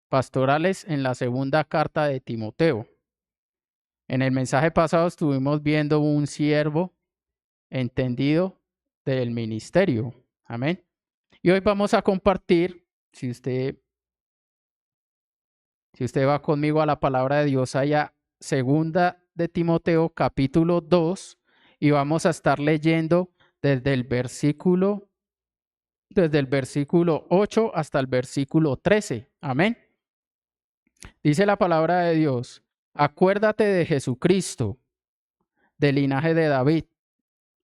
pastorales en la segunda carta de Timoteo. En el mensaje pasado estuvimos viendo un siervo entendido del ministerio. Amén. Y hoy vamos a compartir, si usted va conmigo a la palabra de Dios, allá segunda de Timoteo capítulo 2, y vamos a estar leyendo desde el versículo 8 hasta el versículo 13. Amén. Dice la palabra de Dios: acuérdate de Jesucristo, del linaje de David,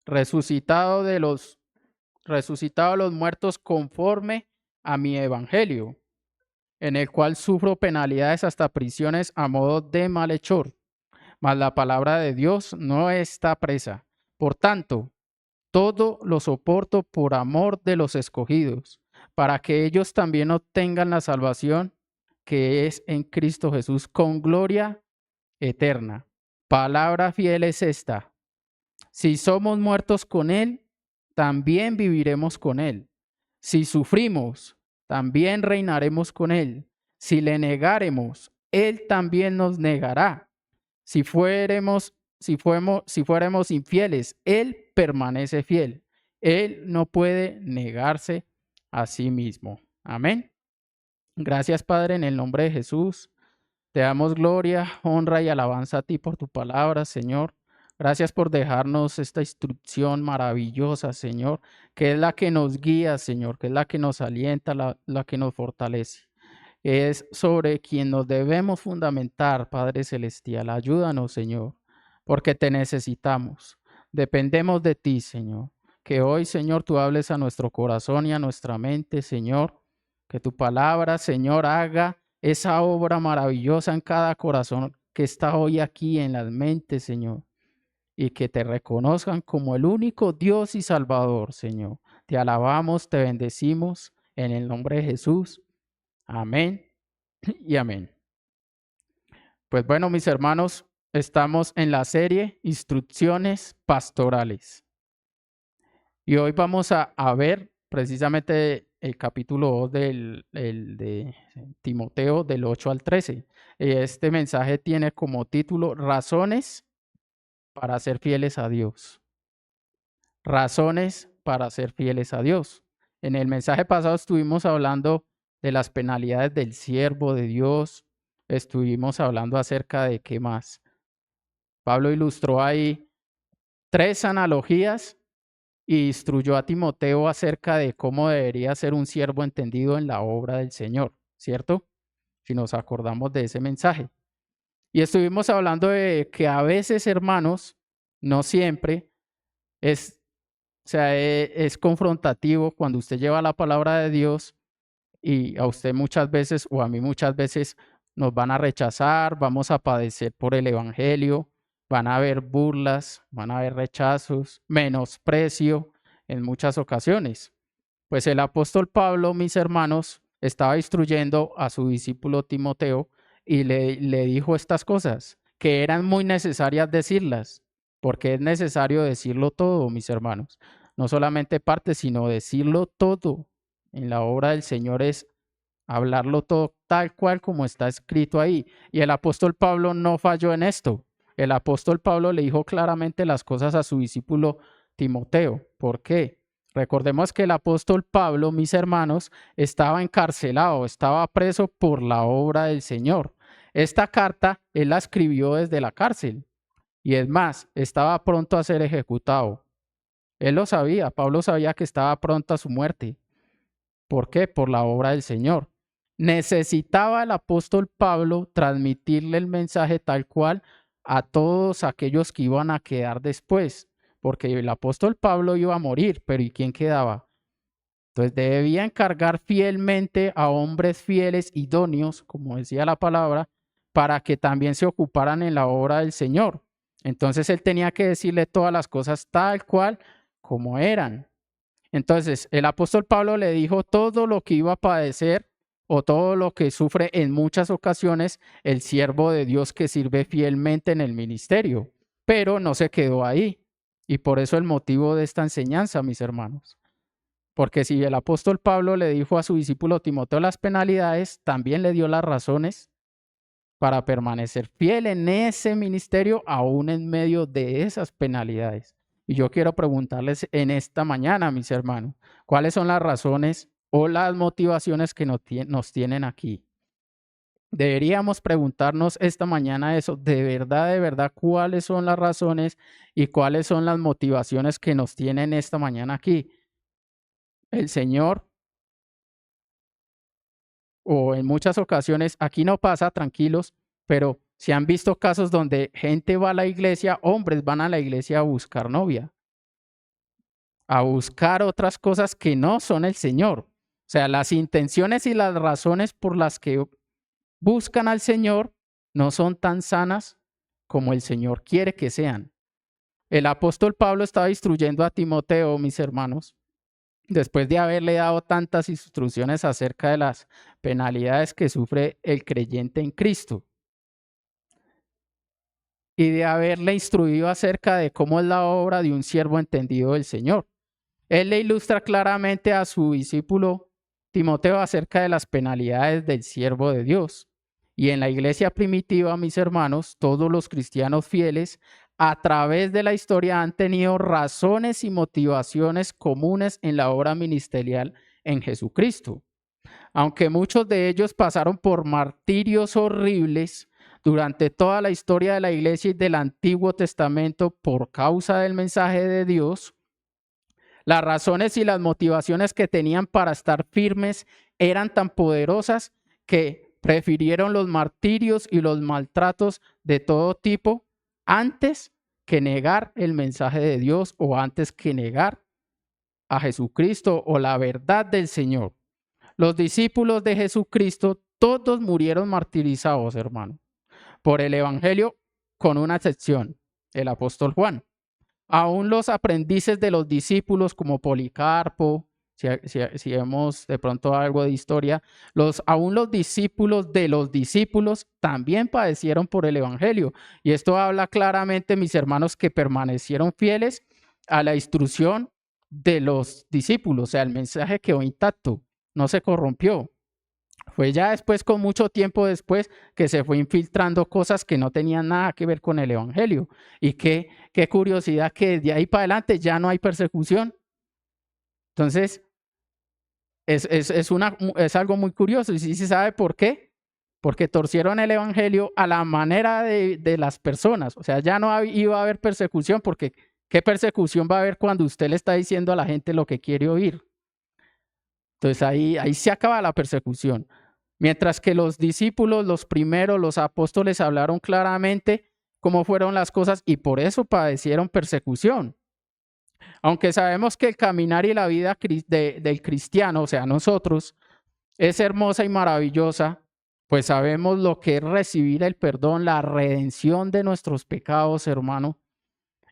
resucitado de los muertos conforme a mi evangelio, en el cual sufro penalidades hasta prisiones a modo de malhechor. Mas la palabra de Dios no está presa. Por tanto, todo lo soporto por amor de los escogidos, para que ellos también obtengan la salvación que es en Cristo Jesús con gloria eterna. Palabra fiel es esta: si somos muertos con Él, también viviremos con Él. Si sufrimos, también reinaremos con Él. Si le negáremos, Él también nos negará. Si fuéramos infieles, Él permanece fiel. Él no puede negarse a sí mismo. Amén. Gracias, Padre, en el nombre de Jesús. Te damos gloria, honra y alabanza a ti por tu palabra, Señor. Gracias por dejarnos esta instrucción maravillosa, Señor, que es la que nos guía, Señor, que es la que nos alienta, la que nos fortalece. Es sobre quien nos debemos fundamentar, Padre Celestial. Ayúdanos, Señor, porque te necesitamos. Dependemos de ti, Señor. Que hoy, Señor, tú hables a nuestro corazón y a nuestra mente, Señor. Que tu palabra, Señor, haga esa obra maravillosa en cada corazón que está hoy aquí en las mentes, Señor. Y que te reconozcan como el único Dios y Salvador, Señor. Te alabamos, te bendecimos en el nombre de Jesús. Amén y amén. Pues bueno, mis hermanos, estamos en la serie Instrucciones Pastorales. Y hoy vamos a ver precisamente el capítulo 2 de Timoteo, del 8 al 13. Este mensaje tiene como título Razones para ser fieles a Dios. Razones para ser fieles a Dios. En el mensaje pasado estuvimos hablando de las penalidades del siervo de Dios. Estuvimos hablando acerca de qué más. Pablo ilustró ahí 3 analogías y instruyó a Timoteo acerca de cómo debería ser un siervo entendido en la obra del Señor, ¿cierto? Si nos acordamos de ese mensaje. Y estuvimos hablando de que a veces, hermanos, no siempre, es confrontativo cuando usted lleva la palabra de Dios y a usted muchas veces o a mí muchas veces nos van a rechazar, vamos a padecer por el evangelio, van a haber burlas, van a haber rechazos, menosprecio en muchas ocasiones. Pues el apóstol Pablo, mis hermanos, estaba instruyendo a su discípulo Timoteo y le dijo estas cosas, que eran muy necesarias decirlas, porque es necesario decirlo todo, mis hermanos. No solamente parte, sino decirlo todo. En la obra del Señor es hablarlo todo tal cual como está escrito ahí. Y el apóstol Pablo no falló en esto. El apóstol Pablo le dijo claramente las cosas a su discípulo Timoteo. ¿Por qué? Recordemos que el apóstol Pablo, mis hermanos, estaba encarcelado, estaba preso por la obra del Señor. Esta carta él la escribió desde la cárcel y es más, estaba pronto a ser ejecutado. Él lo sabía, Pablo sabía que estaba pronto a su muerte. ¿Por qué? Por la obra del Señor. Necesitaba el apóstol Pablo transmitirle el mensaje tal cual a todos aquellos que iban a quedar después, porque el apóstol Pablo iba a morir, pero ¿y quién quedaba? Entonces debía encargar fielmente a hombres fieles, idóneos, como decía la palabra, para que también se ocuparan en la obra del Señor. Entonces él tenía que decirle todas las cosas tal cual como eran. Entonces, el apóstol Pablo le dijo todo lo que iba a padecer o todo lo que sufre en muchas ocasiones el siervo de Dios que sirve fielmente en el ministerio, pero no se quedó ahí. Y por eso el motivo de esta enseñanza, mis hermanos. Porque si el apóstol Pablo le dijo a su discípulo Timoteo las penalidades, también le dio las razones para permanecer fiel en ese ministerio, aún en medio de esas penalidades. Y yo quiero preguntarles en esta mañana, mis hermanos, ¿cuáles son las razones o las motivaciones que nos tienen aquí? Deberíamos preguntarnos esta mañana eso, de verdad, cuáles son las razones y cuáles son las motivaciones que nos tienen esta mañana aquí. El Señor, o en muchas ocasiones, aquí no pasa, tranquilos, pero se han visto casos donde gente va a la iglesia, hombres van a la iglesia a buscar novia, a buscar otras cosas que no son el Señor. O sea, las intenciones y las razones por las que buscan al Señor no son tan sanas como el Señor quiere que sean. El apóstol Pablo estaba instruyendo a Timoteo, mis hermanos, después de haberle dado tantas instrucciones acerca de las penalidades que sufre el creyente en Cristo y de haberle instruido acerca de cómo es la obra de un siervo entendido del Señor. Él le ilustra claramente a su discípulo Timoteo acerca de las penalidades del siervo de Dios. Y en la iglesia primitiva, mis hermanos, todos los cristianos fieles, a través de la historia han tenido razones y motivaciones comunes en la obra ministerial en Jesucristo. Aunque muchos de ellos pasaron por martirios horribles durante toda la historia de la iglesia y del Antiguo Testamento por causa del mensaje de Dios, las razones y las motivaciones que tenían para estar firmes eran tan poderosas que prefirieron los martirios y los maltratos de todo tipo antes que negar el mensaje de Dios o antes que negar a Jesucristo o la verdad del Señor. Los discípulos de Jesucristo todos murieron martirizados, hermano, por el Evangelio, con una excepción, el apóstol Juan. Aún los aprendices de los discípulos como Policarpo, si vemos de pronto algo de historia, aún los discípulos de los discípulos también padecieron por el Evangelio. Y esto habla claramente, mis hermanos, que permanecieron fieles a la instrucción de los discípulos, o sea, el mensaje quedó intacto, no se corrompió. Fue ya después, con mucho tiempo después, que se fue infiltrando cosas que no tenían nada que ver con el Evangelio. Y qué curiosidad que de ahí para adelante ya no hay persecución. Entonces, es algo muy curioso. ¿Y sí se sabe por qué? Porque torcieron el Evangelio a la manera de las personas. O sea, ya no iba a haber persecución, porque ¿qué persecución va a haber cuando usted le está diciendo a la gente lo que quiere oír? Entonces ahí se acaba la persecución. Mientras que los discípulos, los primeros, los apóstoles hablaron claramente cómo fueron las cosas y por eso padecieron persecución. Aunque sabemos que el caminar y la vida del cristiano, o sea, nosotros, es hermosa y maravillosa, pues sabemos lo que es recibir el perdón, la redención de nuestros pecados, hermano,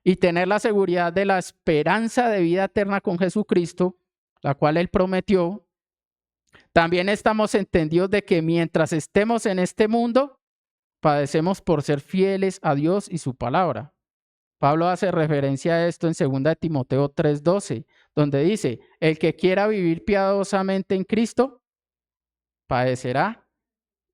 y tener la seguridad de la esperanza de vida eterna con Jesucristo, la cual Él prometió. También estamos entendidos de que mientras estemos en este mundo, padecemos por ser fieles a Dios y su palabra. Pablo hace referencia a esto en 2 Timoteo 3:12, donde dice, el que quiera vivir piadosamente en Cristo, padecerá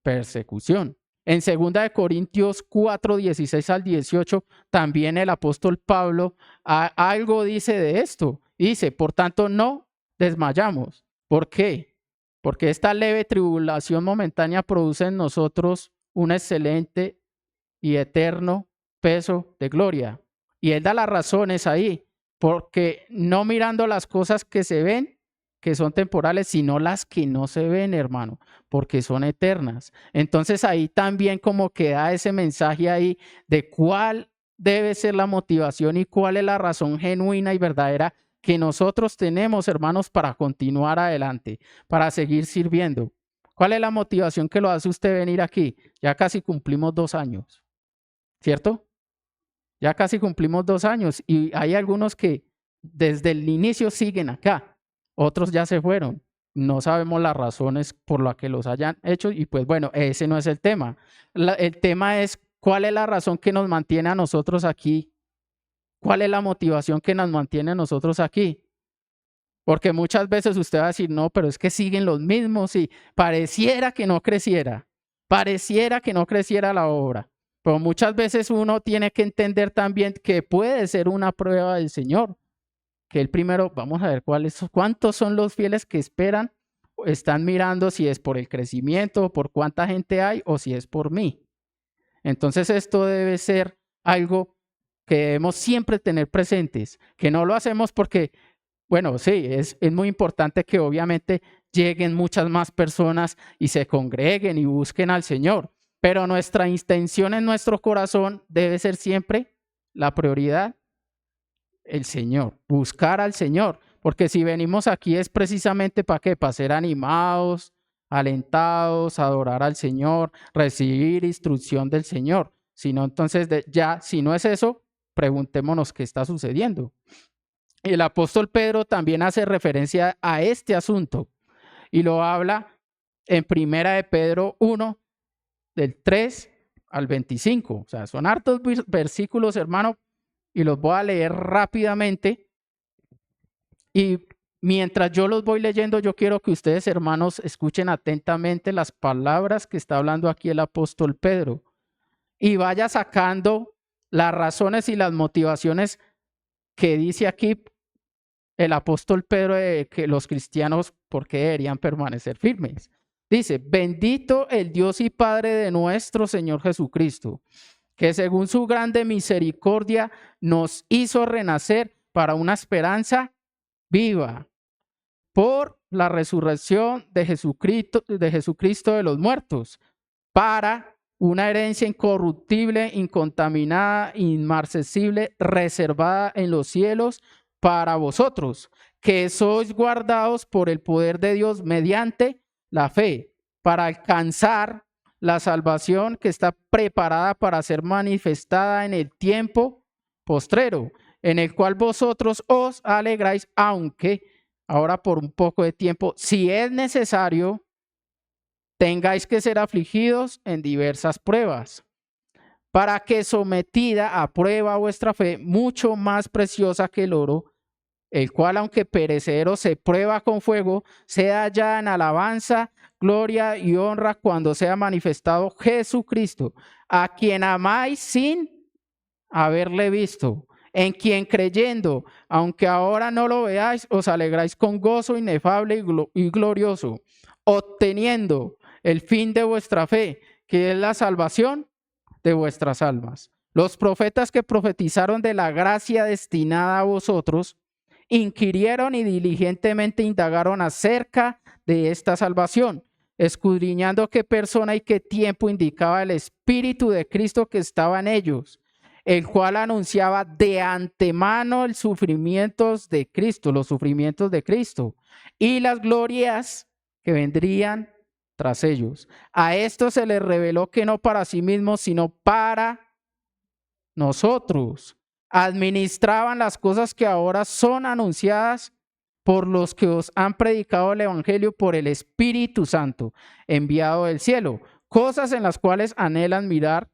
persecución. En 2 Corintios 4:16 al 18, también el apóstol Pablo algo dice de esto. Dice, por tanto, no desmayamos. ¿Por qué? Porque esta leve tribulación momentánea produce en nosotros un excelente y eterno peso de gloria. Y él da las razones ahí, porque no mirando las cosas que se ven, que son temporales, sino las que no se ven, hermano, porque son eternas. Entonces ahí también como que da ese mensaje ahí de cuál debe ser la motivación y cuál es la razón genuina y verdadera que nosotros tenemos, hermanos, para continuar adelante, para seguir sirviendo. ¿Cuál es la motivación que lo hace usted venir aquí? Ya casi cumplimos 2 años, ¿cierto? Ya casi cumplimos 2 años y hay algunos que desde el inicio siguen acá, otros ya se fueron. No sabemos las razones por las que los hayan hecho y pues bueno, ese no es el tema. El tema es cuál es la razón que nos mantiene a nosotros aquí. ¿Cuál es la motivación que nos mantiene a nosotros aquí? Porque muchas veces usted va a decir, no, pero es que siguen los mismos y pareciera que no creciera la obra. Pero muchas veces uno tiene que entender también que puede ser una prueba del Señor. Que el primero, vamos a ver cuántos son los fieles que esperan, están mirando si es por el crecimiento, por cuánta gente hay o si es por mí. Entonces esto debe ser algo que debemos siempre tener presentes, que no lo hacemos porque, bueno, sí, es muy importante que obviamente lleguen muchas más personas y se congreguen y busquen al Señor, pero nuestra intención en nuestro corazón debe ser siempre la prioridad, el Señor, buscar al Señor, porque si venimos aquí es precisamente para qué, para ser animados, alentados, adorar al Señor, recibir instrucción del Señor. Si no, entonces si no es eso, preguntémonos qué está sucediendo. El apóstol Pedro también hace referencia a este asunto y lo habla en Primera de Pedro 1, del 3 al 25. O sea, son hartos versículos, hermano, y los voy a leer rápidamente. Y mientras yo los voy leyendo, yo quiero que ustedes, hermanos, escuchen atentamente las palabras que está hablando aquí el apóstol Pedro y vaya sacando las razones y las motivaciones que dice aquí el apóstol Pedro de que los cristianos, ¿por qué deberían permanecer firmes? Dice, bendito el Dios y Padre de nuestro Señor Jesucristo, que según su grande misericordia nos hizo renacer para una esperanza viva por la resurrección de Jesucristo de los muertos, para una herencia incorruptible, incontaminada, inmarcesible, reservada en los cielos para vosotros, que sois guardados por el poder de Dios mediante la fe, para alcanzar la salvación que está preparada para ser manifestada en el tiempo postrero, en el cual vosotros os alegráis, aunque ahora por un poco de tiempo, si es necesario, tengáis que ser afligidos en diversas pruebas, para que sometida a prueba vuestra fe, mucho más preciosa que el oro, el cual aunque perecedero se prueba con fuego, sea hallada en alabanza, gloria y honra cuando sea manifestado Jesucristo, a quien amáis sin haberle visto, en quien creyendo, aunque ahora no lo veáis, os alegráis con gozo inefable y glorioso, obteniendo el fin de vuestra fe, que es la salvación de vuestras almas. Los profetas que profetizaron de la gracia destinada a vosotros, inquirieron y diligentemente indagaron acerca de esta salvación, escudriñando qué persona y qué tiempo indicaba el Espíritu de Cristo que estaba en ellos, el cual anunciaba de antemano los sufrimientos de Cristo y las glorias que vendrían tras ellos. A esto se les reveló que no para sí mismos, sino para nosotros administraban las cosas que ahora son anunciadas por los que os han predicado el Evangelio por el Espíritu Santo, enviado del cielo, cosas en las cuales anhelan mirar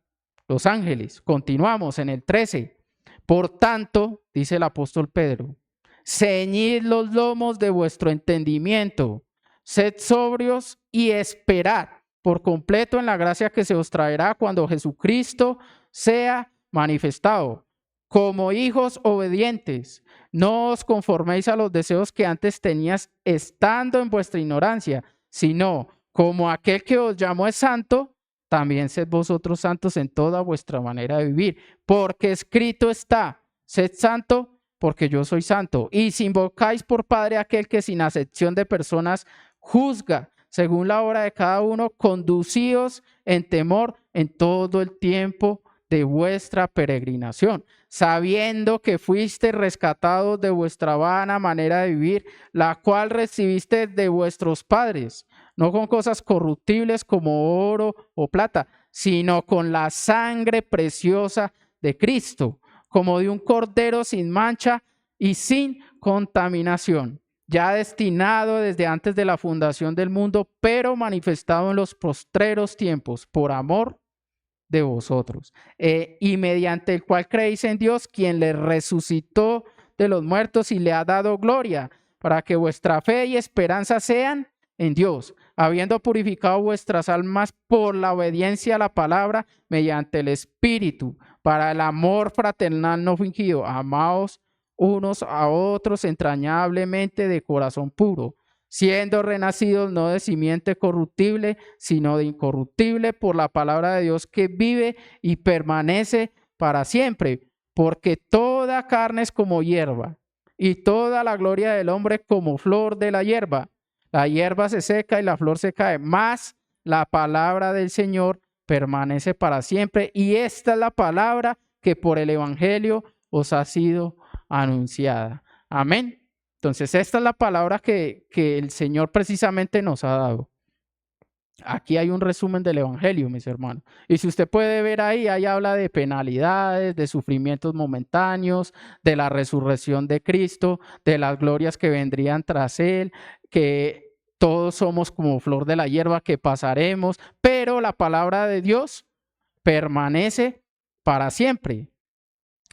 los ángeles. Continuamos en el 13. Por tanto, dice el apóstol Pedro, ceñid los lomos de vuestro entendimiento, sed sobrios y esperad por completo en la gracia que se os traerá cuando Jesucristo sea manifestado. Como hijos obedientes, no os conforméis a los deseos que antes tenías estando en vuestra ignorancia, sino como aquel que os llamó es santo, también sed vosotros santos en toda vuestra manera de vivir, porque escrito está, sed santo porque yo soy santo. Y si invocáis por Padre aquel que sin acepción de personas juzga según la obra de cada uno, conducíos en temor en todo el tiempo de vuestra peregrinación, sabiendo que fuiste rescatados de vuestra vana manera de vivir, la cual recibiste de vuestros padres, no con cosas corruptibles como oro o plata, sino con la sangre preciosa de Cristo, como de un cordero sin mancha y sin contaminación, ya destinado desde antes de la fundación del mundo, pero manifestado en los postreros tiempos por amor de vosotros, y mediante el cual creéis en Dios, quien le resucitó de los muertos y le ha dado gloria, para que vuestra fe y esperanza sean en Dios, habiendo purificado vuestras almas por la obediencia a la palabra mediante el Espíritu, para el amor fraternal no fingido. Amaos unos a otros entrañablemente de corazón puro, siendo renacidos no de simiente corruptible, sino de incorruptible por la palabra de Dios que vive y permanece para siempre, porque toda carne es como hierba, y toda la gloria del hombre como flor de la hierba. La hierba se seca y la flor se cae, mas la palabra del Señor permanece para siempre. Y esta es la palabra que por el Evangelio os ha sido anunciada. Amén. Entonces, esta es la palabra que el Señor precisamente nos ha dado. Aquí hay un resumen del Evangelio, mis hermanos. Y si usted puede ver ahí habla de penalidades, de sufrimientos momentáneos, de la resurrección de Cristo, de las glorias que vendrían tras Él, que todos somos como flor de la hierba que pasaremos, pero la palabra de Dios permanece para siempre.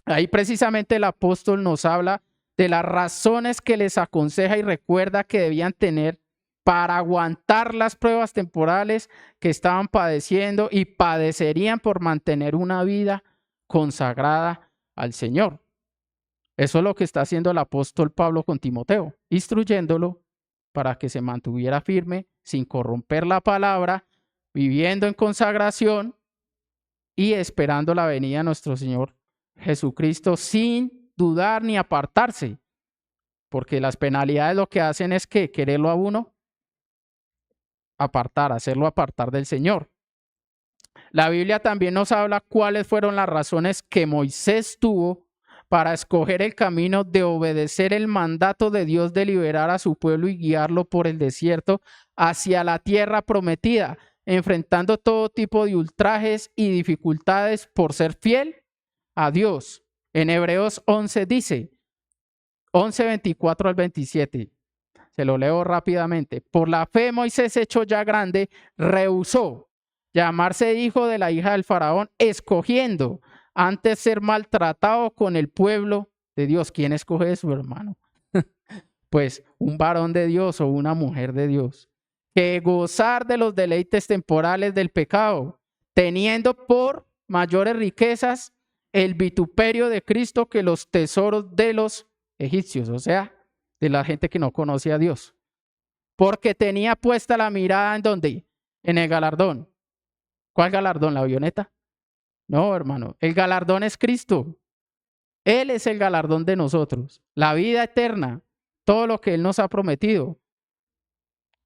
Ahí precisamente el apóstol nos habla de las razones que les aconseja y recuerda que debían tener para aguantar las pruebas temporales que estaban padeciendo y padecerían por mantener una vida consagrada al Señor. Eso es lo que está haciendo el apóstol Pablo con Timoteo, instruyéndolo para que se mantuviera firme, sin corromper la palabra, viviendo en consagración y esperando la venida de nuestro Señor Jesucristo sin dudar ni apartarse, porque las penalidades lo que hacen es que quererlo a uno apartar, hacerlo apartar del Señor. La Biblia también nos habla cuáles fueron las razones que Moisés tuvo para escoger el camino de obedecer el mandato de Dios de liberar a su pueblo y guiarlo por el desierto hacia la tierra prometida, enfrentando todo tipo de ultrajes y dificultades por ser fiel a Dios. En Hebreos 11 dice, 11, 24 al 27, se lo leo rápidamente. Por la fe Moisés, hecho ya grande, rehusó llamarse hijo de la hija del faraón, escogiendo antes ser maltratado con el pueblo de Dios. ¿Quién escoge eso, hermano? Pues un varón de Dios o una mujer de Dios, que gozar de los deleites temporales del pecado, teniendo por mayores riquezas el vituperio de Cristo que los tesoros de los egipcios, o sea, de la gente que no conocía a Dios. Porque tenía puesta la mirada en ¿dónde? En el galardón. ¿Cuál galardón? ¿La avioneta? No, hermano, el galardón es Cristo. Él es el galardón de nosotros, la vida eterna, todo lo que Él nos ha prometido.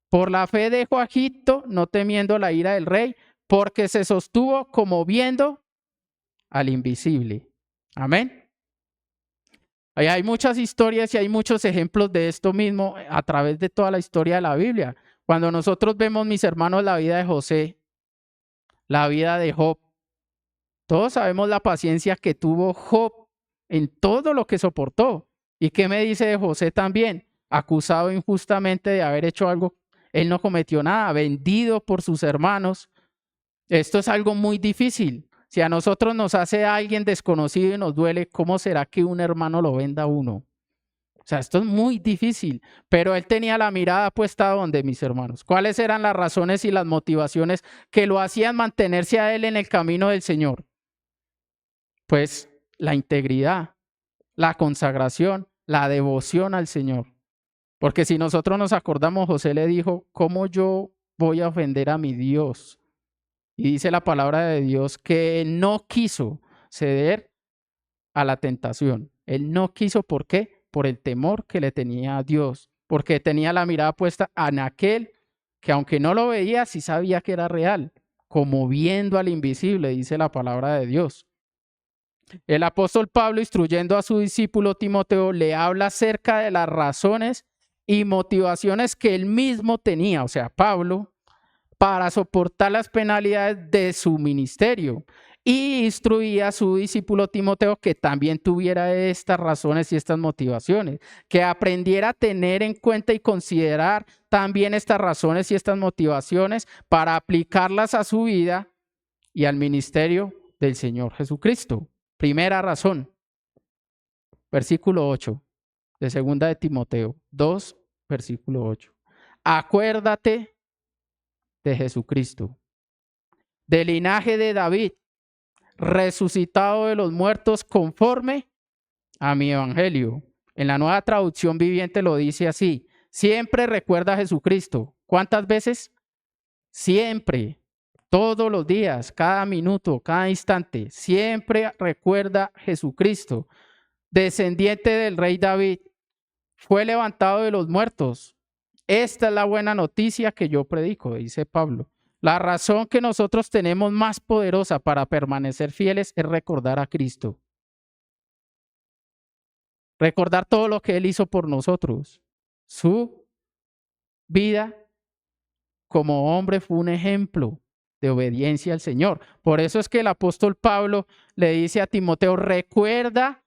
Por la fe dejó a Egipto, no temiendo la ira del rey, porque se sostuvo como viendo al invisible. Amén. Hay muchas historias y hay muchos ejemplos de esto mismo a través de toda la historia de la Biblia. Cuando nosotros vemos, mis hermanos, la vida de José, la vida de Job, todos sabemos la paciencia que tuvo Job en todo lo que soportó. ¿Y qué me dice de José también? Acusado injustamente de haber hecho algo, él no cometió nada, vendido por sus hermanos. Esto es algo muy difícil. Si a nosotros nos hace alguien desconocido y nos duele, ¿cómo será que un hermano lo venda a uno? O sea, esto es muy difícil, pero él tenía la mirada puesta ¿dónde, mis hermanos? ¿Cuáles eran las razones y las motivaciones que lo hacían mantenerse a él en el camino del Señor? Pues la integridad, la consagración, la devoción al Señor. Porque si nosotros nos acordamos, José le dijo, ¿cómo yo voy a ofender a mi Dios? Y dice la palabra de Dios que él no quiso ceder a la tentación. Él no quiso, ¿por qué? Por el temor que le tenía a Dios, porque tenía la mirada puesta en aquel que aunque no lo veía, sí sabía que era real, como viendo al invisible, dice la palabra de Dios. El apóstol Pablo, instruyendo a su discípulo Timoteo, le habla acerca de las razones y motivaciones que él mismo tenía, o sea, Pablo, para soportar las penalidades de su ministerio. Y instruía a su discípulo Timoteo que también tuviera estas razones y estas motivaciones, que aprendiera a tener en cuenta y considerar también estas razones y estas motivaciones para aplicarlas a su vida y al ministerio del Señor Jesucristo. Primera razón, versículo 8 de 2 de Timoteo 2, versículo 8. Acuérdate de Jesucristo, del linaje de David, resucitado de los muertos conforme a mi evangelio. En la Nueva Traducción Viviente lo dice así: siempre recuerda a Jesucristo. ¿Cuántas veces? Siempre, todos los días, cada minuto, cada instante. Siempre recuerda a Jesucristo, descendiente del rey David. Fue levantado de los muertos. Esta es la buena noticia que yo predico, dice Pablo. La razón que nosotros tenemos más poderosa para permanecer fieles es recordar a Cristo. Recordar todo lo que Él hizo por nosotros. Su vida como hombre fue un ejemplo de obediencia al Señor. Por eso es que el apóstol Pablo le dice a Timoteo: recuerda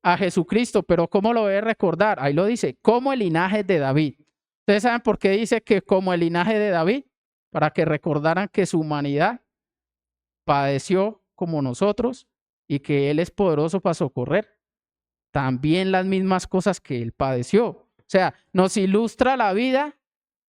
a Jesucristo. Pero ¿cómo lo debe recordar? Ahí lo dice, como el linaje de David. ¿Ustedes saben por qué dice que como el linaje de David? Para que recordaran que su humanidad padeció como nosotros y que Él es poderoso para socorrer también las mismas cosas que Él padeció. O sea, nos ilustra la vida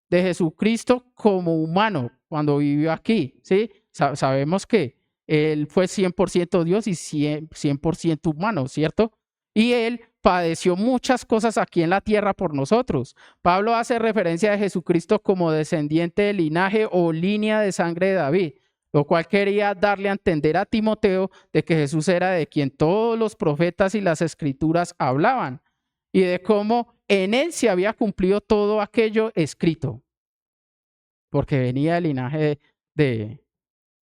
de Jesucristo como humano cuando vivió aquí, ¿sí? Sabemos que Él fue 100% Dios y 100% humano, ¿cierto? Y Él padeció muchas cosas aquí en la tierra por nosotros. Pablo hace referencia a Jesucristo como descendiente del linaje o línea de sangre de David, lo cual quería darle a entender a Timoteo de que Jesús era de quien todos los profetas y las escrituras hablaban y de cómo en Él se había cumplido todo aquello escrito, porque venía del linaje de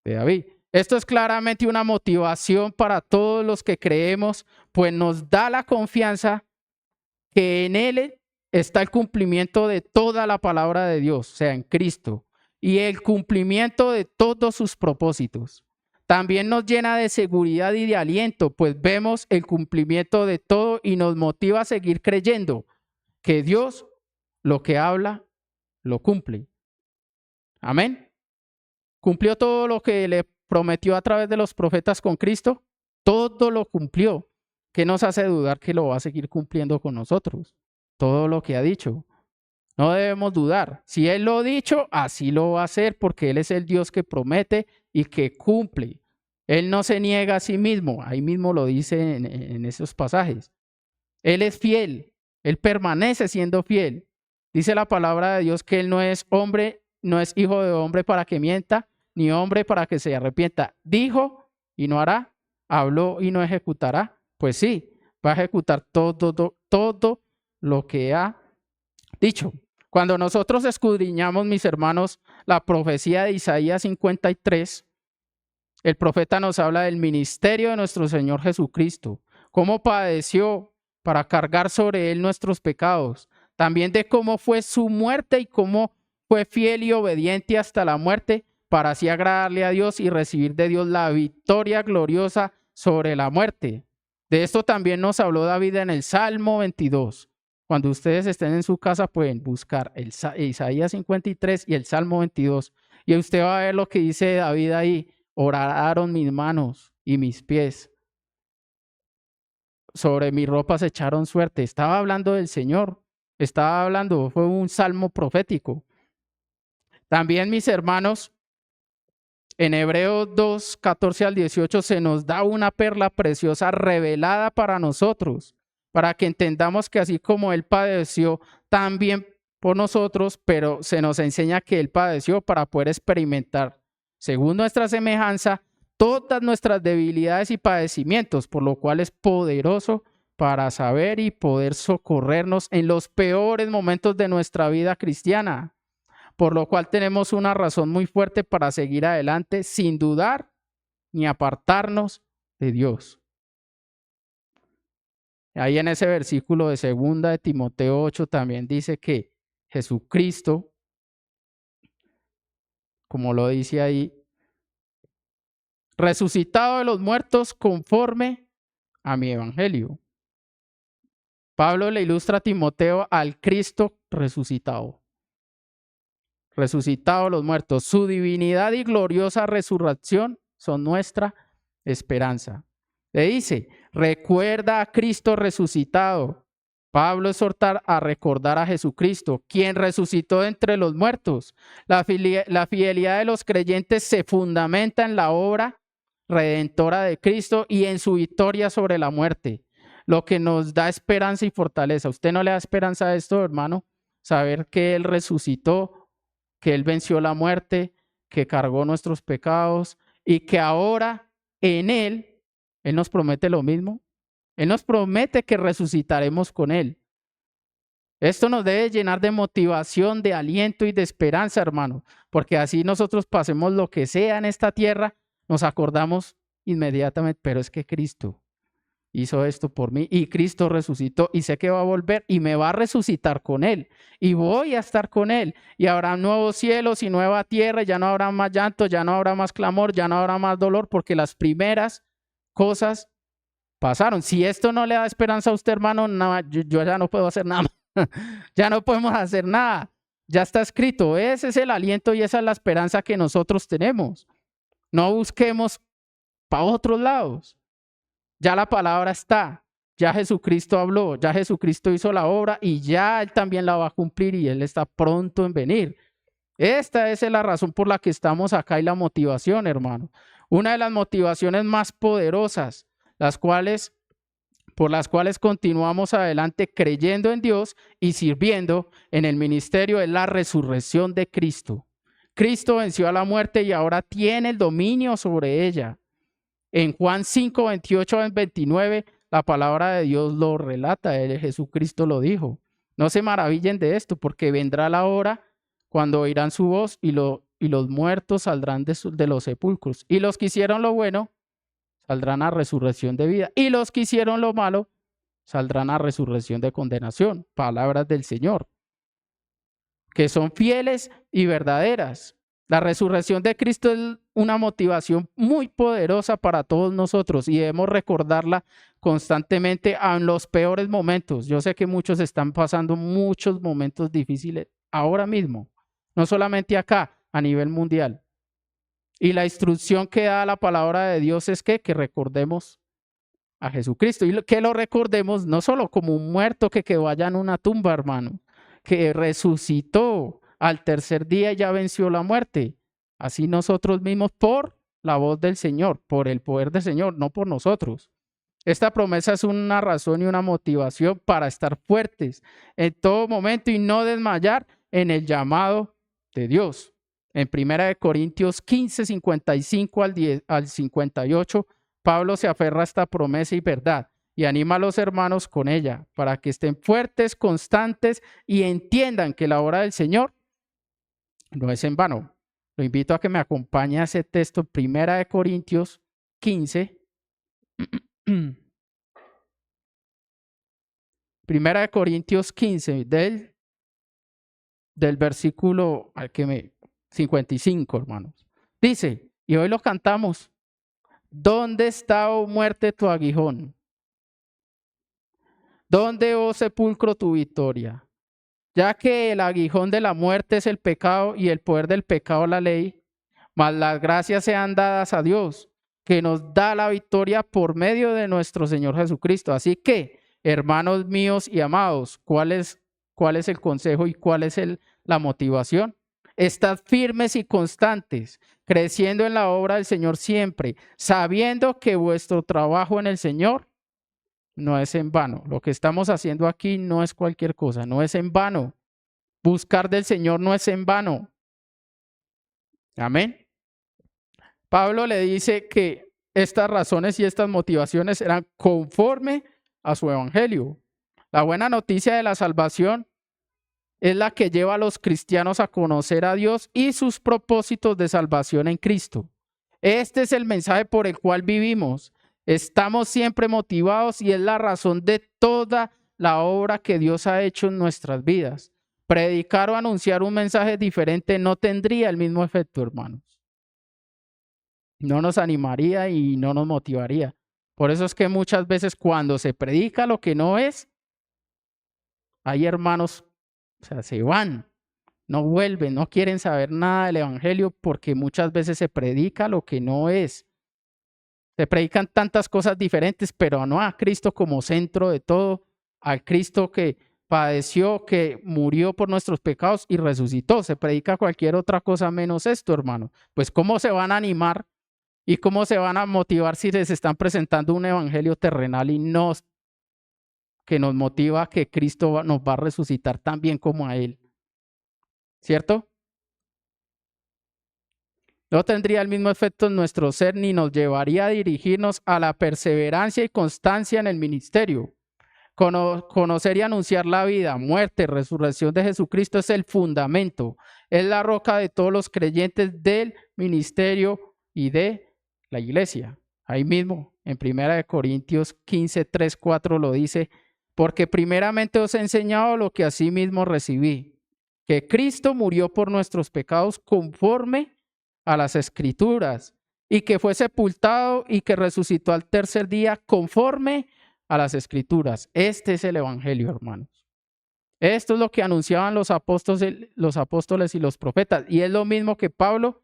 David. Esto es claramente una motivación para todos los que creemos, pues nos da la confianza que en Él está el cumplimiento de toda la palabra de Dios, o sea, en Cristo, y el cumplimiento de todos sus propósitos. También nos llena de seguridad y de aliento, pues vemos el cumplimiento de todo y nos motiva a seguir creyendo que Dios lo que habla, lo cumple. Amén. ¿Cumplió todo lo que le prometió a través de los profetas con Cristo? Todo lo cumplió. ¿Qué nos hace dudar que lo va a seguir cumpliendo con nosotros? Todo lo que ha dicho. No debemos dudar. Si Él lo ha dicho, así lo va a hacer, porque Él es el Dios que promete y que cumple. Él no se niega a sí mismo. Ahí mismo lo dice en esos pasajes. Él es fiel. Él permanece siendo fiel. Dice la palabra de Dios que Él no es hombre, no es hijo de hombre para que mienta, ni hombre para que se arrepienta. Dijo y no hará, habló y no ejecutará. Pues sí, va a ejecutar todo lo que ha dicho. Cuando nosotros escudriñamos, mis hermanos, la profecía de Isaías 53, el profeta nos habla del ministerio de nuestro Señor Jesucristo, cómo padeció para cargar sobre Él nuestros pecados, también de cómo fue su muerte y cómo fue fiel y obediente hasta la muerte para así agradarle a Dios y recibir de Dios la victoria gloriosa sobre la muerte. De esto también nos habló David en el Salmo 22. Cuando ustedes estén en su casa pueden buscar el Isaías 53 y el Salmo 22 y usted va a ver lo que dice David ahí. Oraron mis manos y mis pies. Sobre mi ropa se echaron suerte. Estaba hablando del Señor. Estaba hablando, fue un salmo profético. También, mis hermanos, en Hebreos 2, 14 al 18 se nos da una perla preciosa revelada para nosotros, para que entendamos que así como Él padeció también por nosotros, pero se nos enseña que Él padeció para poder experimentar, según nuestra semejanza, todas nuestras debilidades y padecimientos, por lo cual es poderoso para saber y poder socorrernos en los peores momentos de nuestra vida cristiana, por lo cual tenemos una razón muy fuerte para seguir adelante sin dudar ni apartarnos de Dios. Ahí en ese versículo de 2 de Timoteo 8 también dice que Jesucristo, como lo dice ahí, resucitado de los muertos conforme a mi evangelio. Pablo le ilustra a Timoteo al Cristo resucitado. Resucitado de los muertos. Su divinidad y gloriosa resurrección son nuestra esperanza. Le dice, recuerda a Cristo resucitado. Pablo exhorta a recordar a Jesucristo, quien resucitó de entre los muertos. La fidelidad de los creyentes se fundamenta en la obra redentora de Cristo y en su victoria sobre la muerte, lo que nos da esperanza y fortaleza. ¿Usted no le da esperanza a esto, hermano? Saber que Él resucitó, que Él venció la muerte, que cargó nuestros pecados y que ahora en Él nos promete lo mismo. Él nos promete que resucitaremos con Él. Esto nos debe llenar de motivación, de aliento y de esperanza, hermano, porque así nosotros pasemos lo que sea en esta tierra, nos acordamos inmediatamente, pero es que Cristo hizo esto por mí y Cristo resucitó y sé que va a volver y me va a resucitar con Él y voy a estar con Él y habrá nuevos cielos y nueva tierra, ya no habrá más llanto, ya no habrá más clamor, ya no habrá más dolor, porque las primeras cosas pasaron. Si esto no le da esperanza a usted, hermano, no, yo ya no puedo hacer nada. Ya no podemos hacer nada. Ya está escrito. Ese es el aliento y esa es la esperanza que nosotros tenemos. No busquemos para otros lados. Ya la palabra está. Ya Jesucristo habló. Ya Jesucristo hizo la obra y ya Él también la va a cumplir y Él está pronto en venir. Esta es la razón por la que estamos acá y la motivación, hermano. Una de las motivaciones más poderosas, por las cuales continuamos adelante creyendo en Dios y sirviendo en el ministerio, es la resurrección de Cristo. Cristo venció a la muerte y ahora tiene el dominio sobre ella. En Juan 5, 28 al 29, la palabra de Dios lo relata, Jesucristo lo dijo. No se maravillen de esto, porque vendrá la hora cuando oirán su voz y los muertos saldrán de los sepulcros. Y los que hicieron lo bueno saldrán a resurrección de vida. Y los que hicieron lo malo saldrán a resurrección de condenación. Palabras del Señor, que son fieles y verdaderas. La resurrección de Cristo es una motivación muy poderosa para todos nosotros y debemos recordarla constantemente en los peores momentos. Yo sé que muchos están pasando muchos momentos difíciles ahora mismo, no solamente acá, a nivel mundial. Y la instrucción que da la palabra de Dios es que recordemos a Jesucristo y que lo recordemos no solo como un muerto que quedó allá en una tumba, hermano, que resucitó al tercer día y ya venció la muerte. Así nosotros mismos por la voz del Señor, por el poder del Señor, no por nosotros. Esta promesa es una razón y una motivación para estar fuertes en todo momento y no desmayar en el llamado de Dios. En 1 Corintios 15, 55 al 58, Pablo se aferra a esta promesa y verdad y anima a los hermanos con ella para que estén fuertes, constantes y entiendan que la obra del Señor no es en vano. Lo invito a que me acompañe a ese texto, 1 Corintios 15. 1 Corintios 15, del versículo 55, hermanos. Dice, y hoy lo cantamos, ¿dónde está, oh muerte, tu aguijón? ¿Dónde, oh sepulcro, tu victoria? Ya que el aguijón de la muerte es el pecado y el poder del pecado la ley, mas las gracias sean dadas a Dios, que nos da la victoria por medio de nuestro Señor Jesucristo. Así que, hermanos míos y amados, ¿cuál es el consejo y cuál es la motivación? Estad firmes y constantes, creciendo en la obra del Señor siempre, sabiendo que vuestro trabajo en el Señor no es en vano. Lo que estamos haciendo aquí no es cualquier cosa, no es en vano. Buscar del Señor no es en vano. Amén. Pablo le dice que estas razones y estas motivaciones eran conforme a su evangelio. La buena noticia de la salvación es la que lleva a los cristianos a conocer a Dios y sus propósitos de salvación en Cristo. Este es el mensaje por el cual vivimos. Estamos siempre motivados y es la razón de toda la obra que Dios ha hecho en nuestras vidas. Predicar o anunciar un mensaje diferente no tendría el mismo efecto, hermanos. No nos animaría y no nos motivaría. Por eso es que muchas veces cuando se predica lo que no es, hay hermanos, se van, no vuelven, no quieren saber nada del evangelio porque muchas veces se predica lo que no es. Se predican tantas cosas diferentes, pero no a Cristo como centro de todo. al Cristo que padeció, que murió por nuestros pecados y resucitó. Se predica cualquier otra cosa menos esto, hermano. Pues ¿cómo se van a animar y cómo se van a motivar si les están presentando un evangelio terrenal y no que nos motiva a que Cristo nos va a resucitar tan bien como a Él? ¿Cierto? No tendría el mismo efecto en nuestro ser ni nos llevaría a dirigirnos a la perseverancia y constancia en el ministerio. Conocer y anunciar la vida, muerte, resurrección de Jesucristo es el fundamento, es la roca de todos los creyentes del ministerio y de la iglesia. Ahí mismo, en 1 Corintios 15, 3, 4 lo dice, porque primeramente os he enseñado lo que asimismo recibí, que Cristo murió por nuestros pecados conforme a las Escrituras, y que fue sepultado y que resucitó al tercer día conforme a las Escrituras. Este es el Evangelio, hermanos. Esto es lo que anunciaban los apóstoles y los profetas. Y es lo mismo que Pablo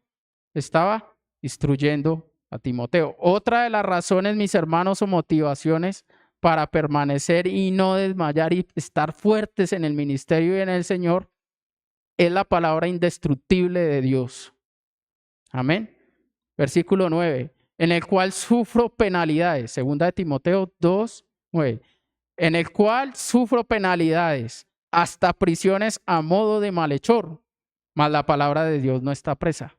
estaba instruyendo a Timoteo. Otra de las razones, mis hermanos, o motivaciones para permanecer y no desmayar y estar fuertes en el ministerio y en el Señor es la palabra indestructible de Dios. Amén. Versículo 9, en el cual sufro penalidades. Segunda de Timoteo 2, 9. En el cual sufro penalidades, hasta prisiones a modo de malhechor, mas la palabra de Dios no está presa.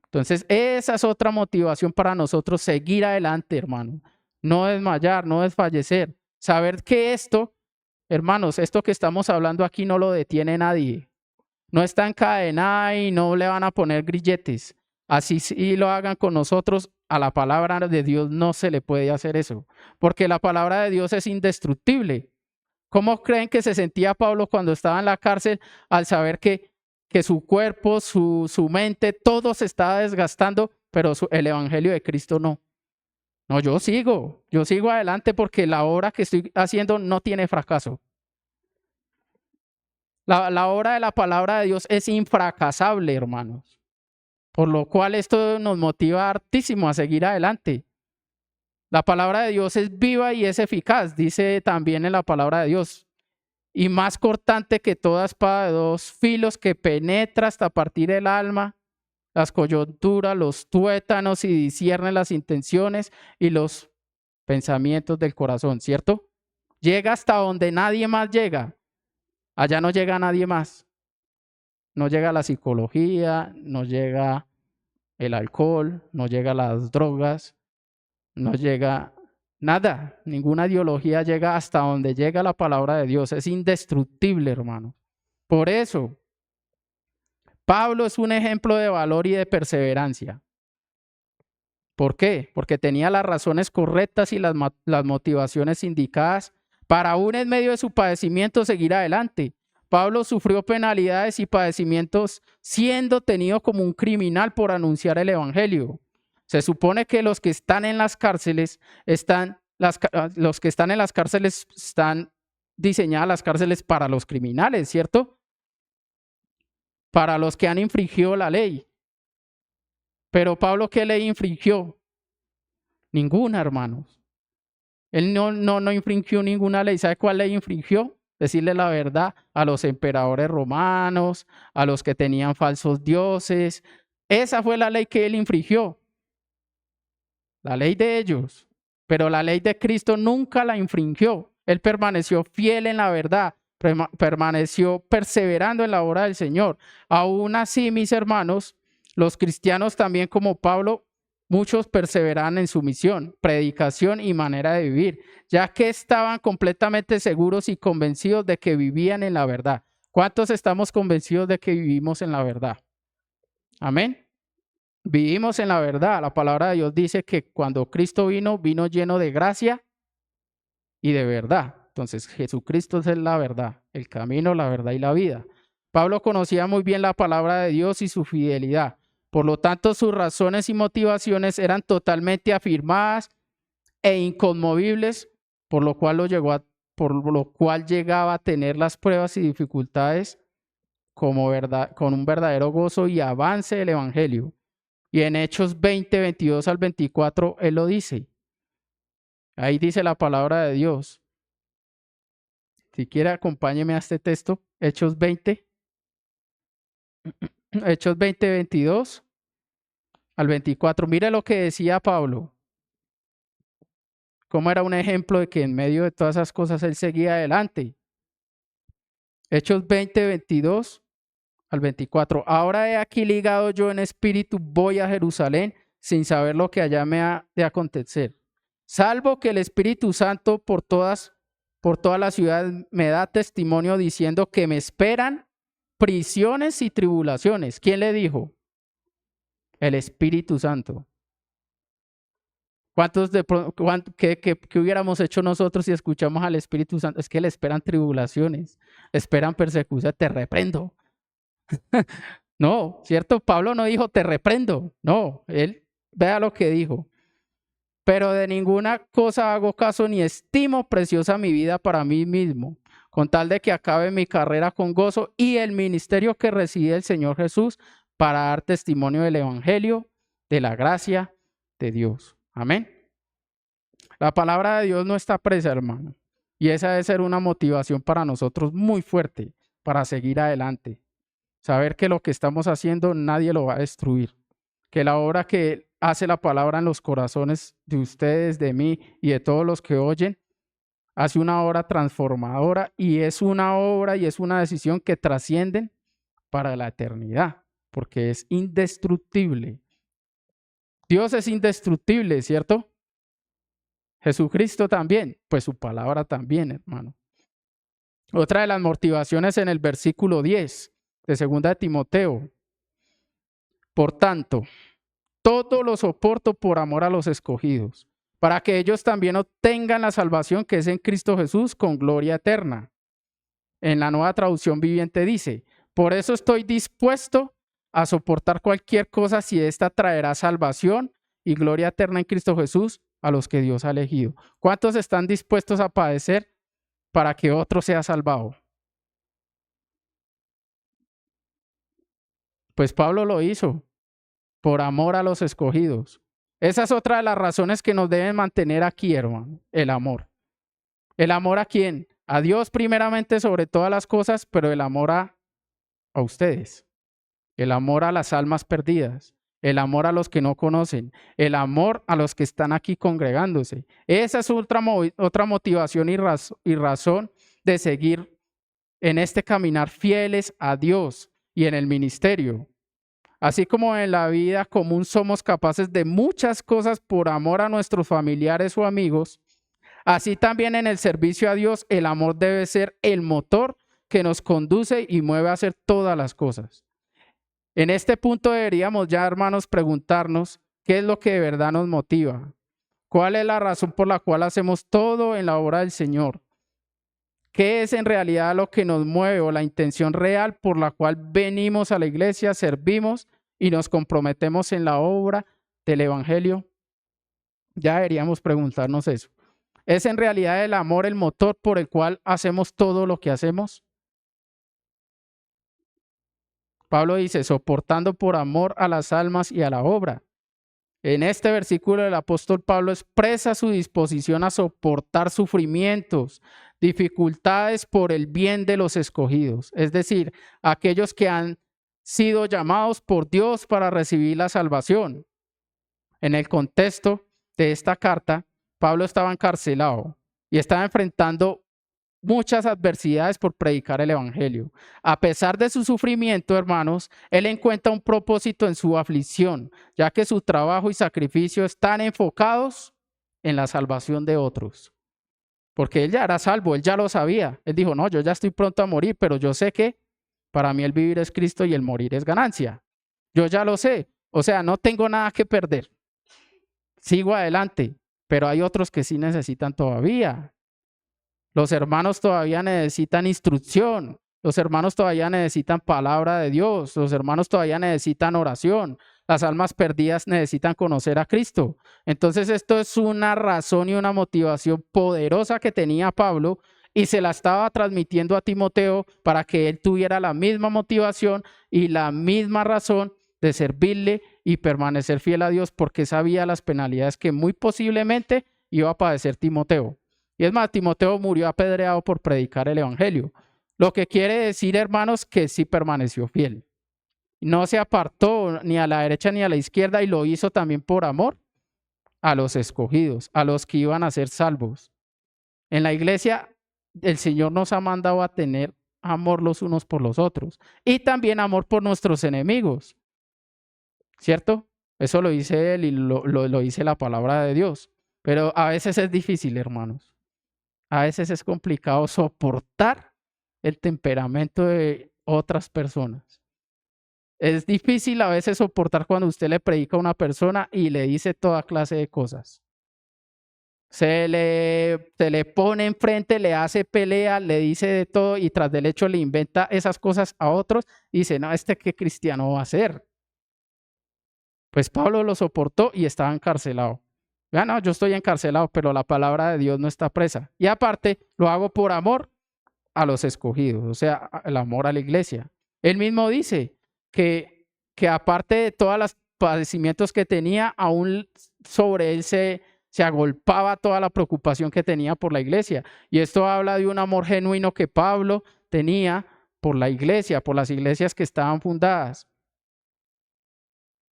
Entonces, esa es otra motivación para nosotros seguir adelante, hermano. No desmayar, no desfallecer. Saber que esto, hermanos, esto que estamos hablando aquí no lo detiene nadie. No está encadenada y no le van a poner grilletes. Así sí lo hagan con nosotros, a la palabra de Dios no se le puede hacer eso, porque la palabra de Dios es indestructible. ¿Cómo creen que se sentía Pablo cuando estaba en la cárcel al saber que su cuerpo, su mente, todo se estaba desgastando, pero el evangelio de Cristo no? No, yo sigo adelante porque la obra que estoy haciendo no tiene fracaso. La obra de la palabra de Dios es infracasable, hermanos. Por lo cual esto nos motiva hartísimo a seguir adelante. La palabra de Dios es viva y es eficaz, dice también en la palabra de Dios. Y más cortante que toda espada de dos filos que penetra hasta partir el alma, las coyunturas, los tuétanos y discierne las intenciones y los pensamientos del corazón, ¿cierto? Llega hasta donde nadie más llega. Allá no llega nadie más. No llega la psicología, no llega el alcohol, no llega las drogas, no llega nada. Ninguna ideología llega hasta donde llega la palabra de Dios. Es indestructible, hermano. Por eso, Pablo es un ejemplo de valor y de perseverancia. ¿Por qué? Porque tenía las razones correctas y las motivaciones indicadas para aún en medio de su padecimiento seguir adelante. Pablo sufrió penalidades y padecimientos siendo tenido como un criminal por anunciar el evangelio. Se supone que los que están en las cárceles están diseñadas las cárceles para los criminales, ¿cierto? Para los que han infringido la ley. Pero Pablo, ¿qué ley infringió? Ninguna, hermanos. Él no infringió ninguna ley. ¿Sabe cuál ley infringió? Decirle la verdad a los emperadores romanos, a los que tenían falsos dioses. Esa fue la ley que él infringió. La ley de ellos. Pero la ley de Cristo nunca la infringió. Él permaneció fiel en la verdad, permaneció perseverando en la obra del Señor. Aún así, mis hermanos, los cristianos también como Pablo, muchos perseveran en su misión, predicación y manera de vivir, ya que estaban completamente seguros y convencidos de que vivían en la verdad. ¿Cuántos estamos convencidos de que vivimos en la verdad? Amén. Vivimos en la verdad. La palabra de Dios dice que cuando Cristo vino lleno de gracia y de verdad. Entonces, Jesucristo es la verdad, el camino, la verdad y la vida. Pablo conocía muy bien la palabra de Dios y su fidelidad. Por lo tanto, sus razones y motivaciones eran totalmente afirmadas e inconmovibles, por lo cual llegaba a tener las pruebas y dificultades con un verdadero gozo y avance del evangelio. Y en Hechos 20, 22 al 24, él lo dice. Ahí dice la palabra de Dios. Si quiere, acompáñeme a este texto, Hechos 20, Hechos 20, 22 al 24. Mire lo que decía Pablo, cómo era un ejemplo de que en medio de todas esas cosas él seguía adelante. Hechos 20, 22 al 24. Ahora he aquí ligado yo en espíritu, voy a Jerusalén sin saber lo que allá me ha de acontecer. Salvo que el Espíritu Santo por todas las ciudades me da testimonio diciendo que me esperan prisiones y tribulaciones. ¿Quién le dijo? El Espíritu Santo. ¿Qué hubiéramos hecho nosotros si escuchamos al Espíritu Santo? Es que le esperan tribulaciones, le esperan persecución, te reprendo. No, ¿cierto? Pablo no dijo te reprendo. No, él vea lo que dijo. Pero de ninguna cosa hago caso ni estimo preciosa mi vida para mí mismo, con tal de que acabe mi carrera con gozo y el ministerio que recibí del Señor Jesús para dar testimonio del Evangelio, de la gracia de Dios. Amén. La palabra de Dios no está presa, hermano. Y esa debe ser una motivación para nosotros muy fuerte para seguir adelante. Saber que lo que estamos haciendo nadie lo va a destruir. Que la obra que hace la palabra en los corazones de ustedes, de mí y de todos los que oyen, hace una obra transformadora y es una obra y es una decisión que trascienden para la eternidad, porque es indestructible. Dios es indestructible, ¿cierto? Jesucristo también, pues su palabra también, hermano. Otra de las motivaciones en el versículo 10 de 2 de Timoteo. Por tanto, todo lo soporto por amor a los escogidos, para que ellos también obtengan la salvación que es en Cristo Jesús con gloria eterna. En la Nueva Traducción Viviente dice, por eso estoy dispuesto a soportar cualquier cosa si ésta traerá salvación y gloria eterna en Cristo Jesús a los que Dios ha elegido. ¿Cuántos están dispuestos a padecer para que otro sea salvado? Pues Pablo lo hizo por amor a los escogidos. Esa es otra de las razones que nos deben mantener aquí, hermano, el amor. ¿El amor a quién? A Dios primeramente sobre todas las cosas, pero el amor a ustedes. El amor a las almas perdidas. El amor a los que no conocen. El amor a los que están aquí congregándose. Esa es otra motivación y razón de seguir en este caminar fieles a Dios y en el ministerio. Así como en la vida común somos capaces de muchas cosas por amor a nuestros familiares o amigos, así también en el servicio a Dios el amor debe ser el motor que nos conduce y mueve a hacer todas las cosas. En este punto deberíamos ya, hermanos, preguntarnos qué es lo que de verdad nos motiva. ¿Cuál es la razón por la cual hacemos todo en la obra del Señor? ¿Qué es en realidad lo que nos mueve o la intención real por la cual venimos a la iglesia, servimos y nos comprometemos en la obra del Evangelio? Ya deberíamos preguntarnos eso. ¿Es en realidad el amor el motor por el cual hacemos todo lo que hacemos? Pablo dice, soportando por amor a las almas y a la obra. En este versículo el apóstol Pablo expresa su disposición a soportar sufrimientos, dificultades por el bien de los escogidos, es decir, aquellos que han sido llamados por Dios para recibir la salvación. En el contexto de esta carta, Pablo estaba encarcelado y estaba enfrentando muchas adversidades por predicar el evangelio. A pesar de su sufrimiento, hermanos, él encuentra un propósito en su aflicción, ya que su trabajo y sacrificio están enfocados en la salvación de otros. Porque él ya era salvo, él ya lo sabía. Él dijo, no, yo ya estoy pronto a morir, pero yo sé que para mí el vivir es Cristo y el morir es ganancia. Yo ya lo sé, o sea, no tengo nada que perder. Sigo adelante, pero hay otros que sí necesitan todavía. Los hermanos todavía necesitan instrucción. Los hermanos todavía necesitan palabra de Dios. Los hermanos todavía necesitan oración. Las almas perdidas necesitan conocer a Cristo. Entonces esto es una razón y una motivación poderosa que tenía Pablo y se la estaba transmitiendo a Timoteo para que él tuviera la misma motivación y la misma razón de servirle y permanecer fiel a Dios porque sabía las penalidades que muy posiblemente iba a padecer Timoteo. Y es más, Timoteo murió apedreado por predicar el evangelio. Lo que quiere decir, hermanos, que sí permaneció fiel. No se apartó ni a la derecha ni a la izquierda y lo hizo también por amor a los escogidos, a los que iban a ser salvos. En la iglesia, el Señor nos ha mandado a tener amor los unos por los otros y también amor por nuestros enemigos, ¿cierto? Eso lo dice él y lo dice la palabra de Dios. Pero a veces es difícil, hermanos. A veces es complicado soportar el temperamento de otras personas. Es difícil a veces soportar cuando usted le predica a una persona y le dice toda clase de cosas. Se le pone enfrente, le hace pelea, le dice de todo y tras del hecho le inventa esas cosas a otros y dice, no, ¿qué cristiano va a ser? Pues Pablo lo soportó y estaba encarcelado. Ya no, yo estoy encarcelado, pero la palabra de Dios no está presa. Y aparte, lo hago por amor a los escogidos, o sea, el amor a la iglesia. Él mismo dice que aparte de todos los padecimientos que tenía, aún sobre él se agolpaba toda la preocupación que tenía por la iglesia. Y esto habla de un amor genuino que Pablo tenía por la iglesia, por las iglesias que estaban fundadas.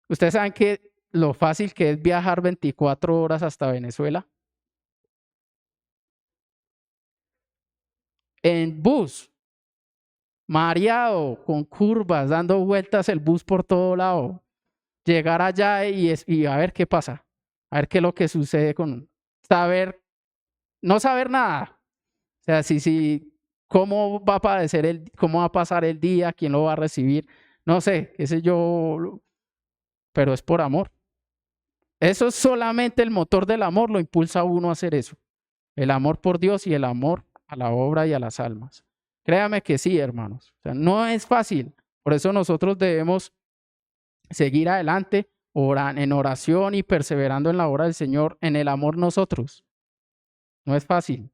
Ustedes saben que lo fácil que es viajar 24 horas hasta Venezuela en bus, mareado, con curvas, dando vueltas el bus por todo lado. Llegar allá y a ver qué pasa, a ver qué es lo que sucede con no saber nada. O sea, cómo va a padecer cómo va a pasar el día, quién lo va a recibir, no sé, qué sé yo, pero es por amor. Eso es solamente el motor del amor, lo impulsa a uno a hacer eso. El amor por Dios y el amor a la obra y a las almas. Créame que sí, hermanos. O sea, no es fácil. Por eso nosotros debemos seguir adelante en oración y perseverando en la obra del Señor, en el amor nosotros. No es fácil.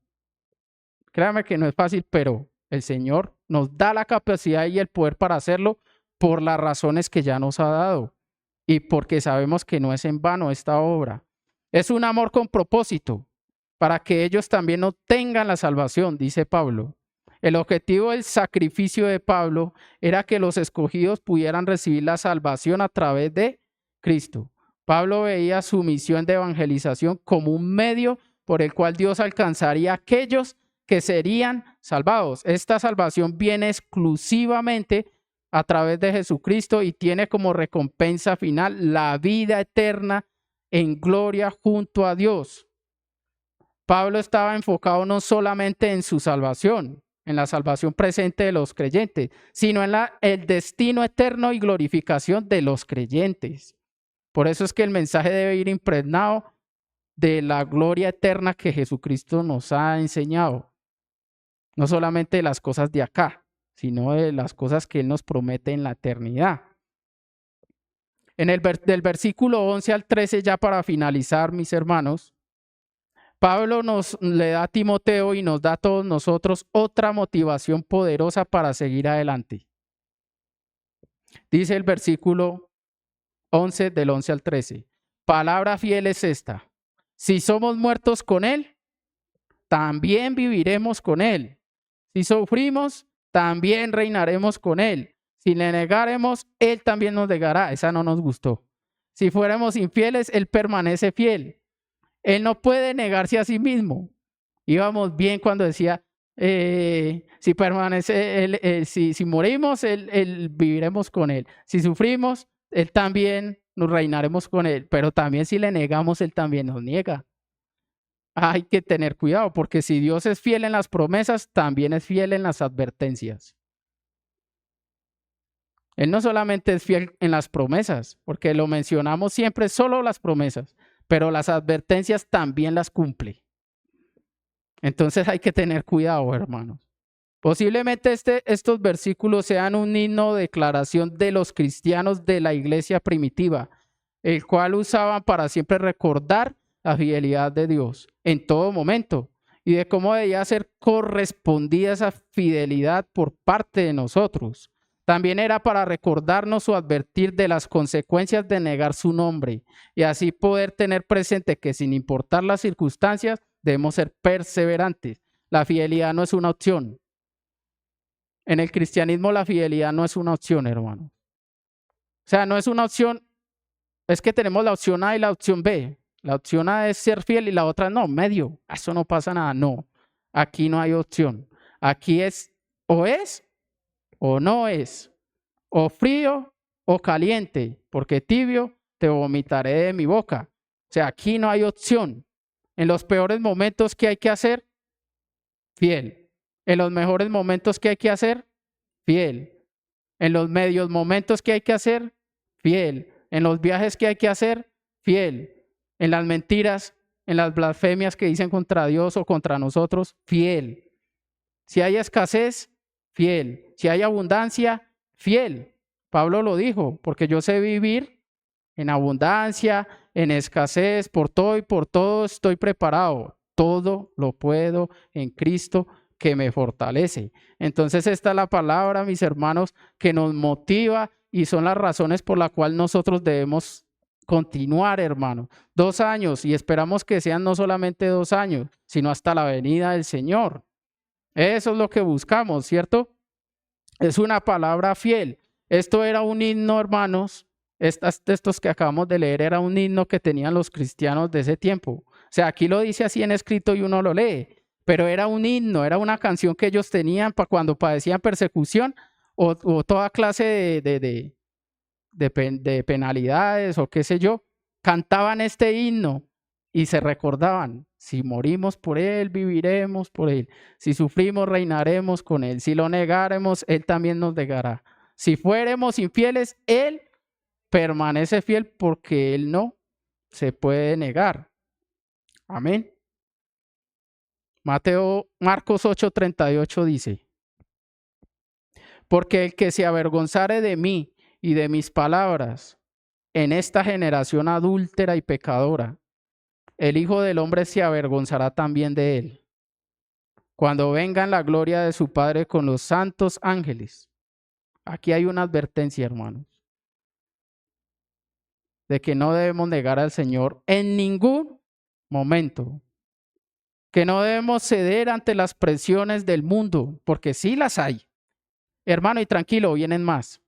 Créame que no es fácil, pero el Señor nos da la capacidad y el poder para hacerlo por las razones que ya nos ha dado y porque sabemos que no es en vano esta obra. Es un amor con propósito, para que ellos también obtengan la salvación, dice Pablo. El objetivo del sacrificio de Pablo era que los escogidos pudieran recibir la salvación a través de Cristo. Pablo veía su misión de evangelización como un medio por el cual Dios alcanzaría a aquellos que serían salvados. Esta salvación viene exclusivamente a través de Jesucristo y tiene como recompensa final la vida eterna en gloria junto a Dios. Pablo estaba enfocado no solamente en su salvación, en la salvación presente de los creyentes, sino en el destino eterno y glorificación de los creyentes. Por eso es que el mensaje debe ir impregnado de la gloria eterna que Jesucristo nos ha enseñado. No solamente de las cosas de acá, sino de las cosas que Él nos promete en la eternidad. Del versículo 11 al 13, ya para finalizar, mis hermanos, Pablo le da a Timoteo y nos da a todos nosotros otra motivación poderosa para seguir adelante. Dice el versículo 11 del 11 al 13. Palabra fiel es esta. Si somos muertos con Él, también viviremos con Él. Si sufrimos, también reinaremos con Él. Si le negaremos, Él también nos negará. Esa no nos gustó. Si fuéramos infieles, Él permanece fiel. Él no puede negarse a sí mismo. Íbamos bien cuando decía, si morimos, él viviremos con Él. Si sufrimos, Él también nos reinaremos con Él. Pero también si le negamos, Él también nos niega. Hay que tener cuidado, porque si Dios es fiel en las promesas, también es fiel en las advertencias. Él no solamente es fiel en las promesas, porque lo mencionamos siempre, solo las promesas, pero las advertencias también las cumple. Entonces hay que tener cuidado, hermanos. Posiblemente estos versículos sean un himno de declaración de los cristianos de la iglesia primitiva, el cual usaban para siempre recordar la fidelidad de Dios en todo momento y de cómo debía ser correspondida esa fidelidad por parte de nosotros. También era para recordarnos o advertir de las consecuencias de negar su nombre y así poder tener presente que sin importar las circunstancias, debemos ser perseverantes. La fidelidad no es una opción. En el cristianismo la fidelidad no es una opción, hermano. O sea, no es una opción, es que tenemos la opción A y la opción B. La opción A es ser fiel y la otra no, medio. Eso no pasa nada, no. Aquí no hay opción. Aquí es o no es, o frío o caliente, porque tibio te vomitaré de mi boca. O sea, aquí no hay opción. En los peores momentos, ¿qué hay que hacer? Fiel. En los mejores momentos, ¿qué hay que hacer? Fiel. En los medios momentos, ¿qué hay que hacer? Fiel. En los viajes, ¿qué hay que hacer? Fiel. En las mentiras, en las blasfemias que dicen contra Dios o contra nosotros, fiel. Si hay escasez, fiel. Si hay abundancia, fiel. Pablo lo dijo, porque yo sé vivir en abundancia, en escasez, por todo y por todo estoy preparado. Todo lo puedo en Cristo que me fortalece. Entonces esta es la palabra, mis hermanos, que nos motiva y son las razones por las cuales nosotros debemos continuar, hermano. 2 años y esperamos que sean no solamente 2 años, sino hasta la venida del Señor. Eso es lo que buscamos, ¿cierto? Es una palabra fiel. Esto era un himno, hermanos. Estos textos que acabamos de leer era un himno que tenían los cristianos de ese tiempo. O sea, aquí lo dice así en escrito y uno lo lee, pero era un himno, era una canción que ellos tenían para cuando padecían persecución o toda clase de penalidades o qué sé yo. Cantaban este himno y se recordaban, si morimos por él, viviremos por él. Si sufrimos, reinaremos con él. Si lo negáremos, él también nos negará. Si fuéramos infieles, él permanece fiel porque él no se puede negar. Amén. Marcos 8:38 dice, porque el que se avergonzare de mí y de mis palabras en esta generación adúltera y pecadora, el Hijo del Hombre se avergonzará también de él, cuando venga en la gloria de su Padre con los santos ángeles. Aquí hay una advertencia, hermanos, de que no debemos negar al Señor en ningún momento, que no debemos ceder ante las presiones del mundo, porque sí las hay. Hermano, y tranquilo, vienen más.